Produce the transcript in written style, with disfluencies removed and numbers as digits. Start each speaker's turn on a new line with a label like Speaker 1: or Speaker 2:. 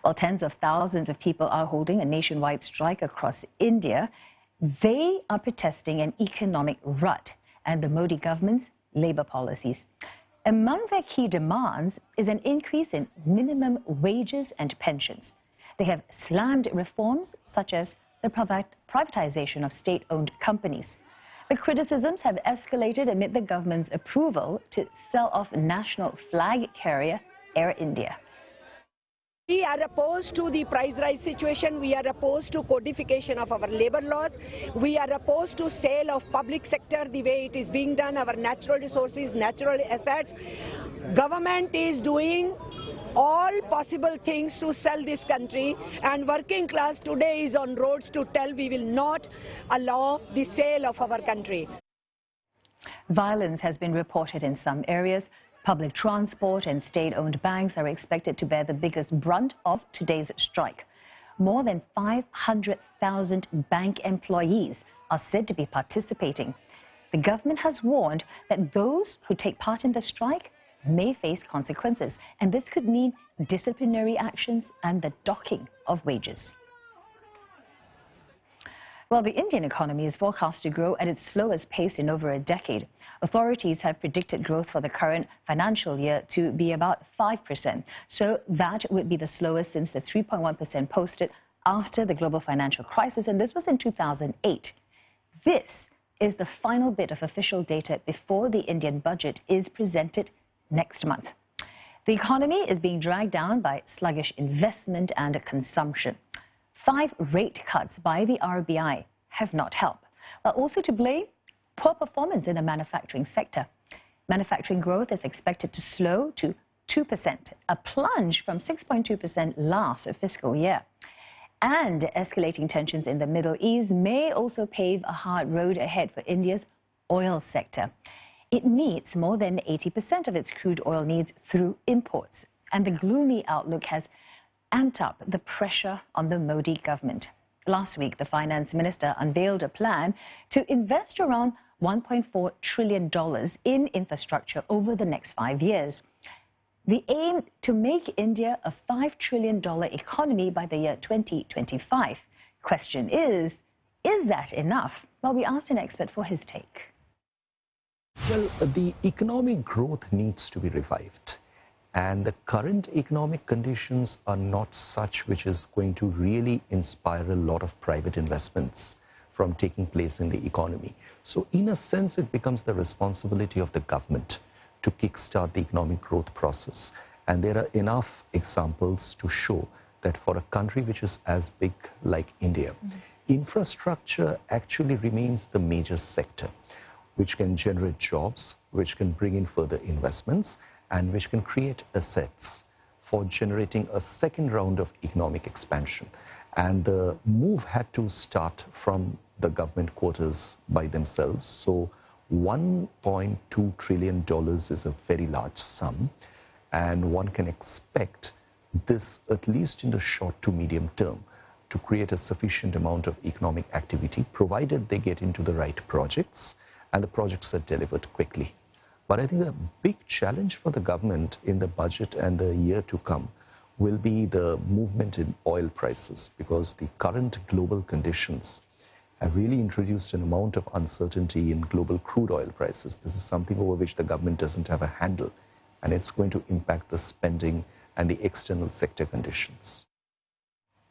Speaker 1: While tens of thousands of people are holding a nationwide strike across India, they are protesting an economic rut and the Modi government's labour policies. Among their key demands is an increase in minimum wages and pensions. They have slammed reforms such as the privatization of state-owned companies. The criticisms have escalated amid the government's approval to sell off national flag carrier Air India.
Speaker 2: We are opposed to the price rise situation. We are opposed to codification of our labor laws. We are opposed to sale of public sector the way it is being done, our natural resources, natural assets. Government is doing all possible things to sell this country, and working class today is on roads to tell we will not allow the sale of our country.
Speaker 1: Violence has been reported in some areas. Public transport and state-owned banks are expected to bear the biggest brunt of today's strike. More than 500,000 bank employees are said to be participating. The government has warned that those who take part in the strike may face consequences, and this could mean disciplinary actions and the docking of wages. Well, the Indian economy is forecast to grow at its slowest pace in over a decade. Authorities have predicted growth for the current financial year to be about 5%. So that would be the slowest since the 3.1% posted after the global financial crisis, and this was in 2008. This is the final bit of official data before the Indian budget is presented next month. The economy is being dragged down by sluggish investment and consumption. 5 rate cuts by the RBI have not helped. But also to blame, poor performance in the manufacturing sector. Manufacturing growth is expected to slow to 2%, a plunge from 6.2% last fiscal year. And escalating tensions in the Middle East may also pave a hard road ahead for India's oil sector. It meets more than 80% of its crude oil needs through imports, and the gloomy outlook has amped up the pressure on the Modi government. Last week, the finance minister unveiled a plan to invest around $1.4 trillion in infrastructure over the next 5 years. The aim to make India a $5 trillion economy by the year 2025. Question is that enough? Well, we asked an expert for his take.
Speaker 3: Well, the economic growth needs to be revived. And the current economic conditions are not such which is going to really inspire a lot of private investments from taking place in the economy. So in a sense, it becomes the responsibility of the government to kickstart the economic growth process. And there are enough examples to show that for a country which is as big like India, infrastructure actually remains the major sector, which can generate jobs, which can bring in further investments, and which can create assets for generating a second round of economic expansion. And the move had to start from the government quarters by themselves. So $1.2 trillion is a very large sum, and one can expect this, at least in the short to medium term, to create a sufficient amount of economic activity, provided they get into the right projects and the projects are delivered quickly. But I think the big challenge for the government in the budget and the year to come will be the movement in oil prices, because the current global conditions have really introduced an amount of uncertainty in global crude oil prices. This is something over which the government doesn't have a handle, and it's going to impact the spending and the external sector conditions.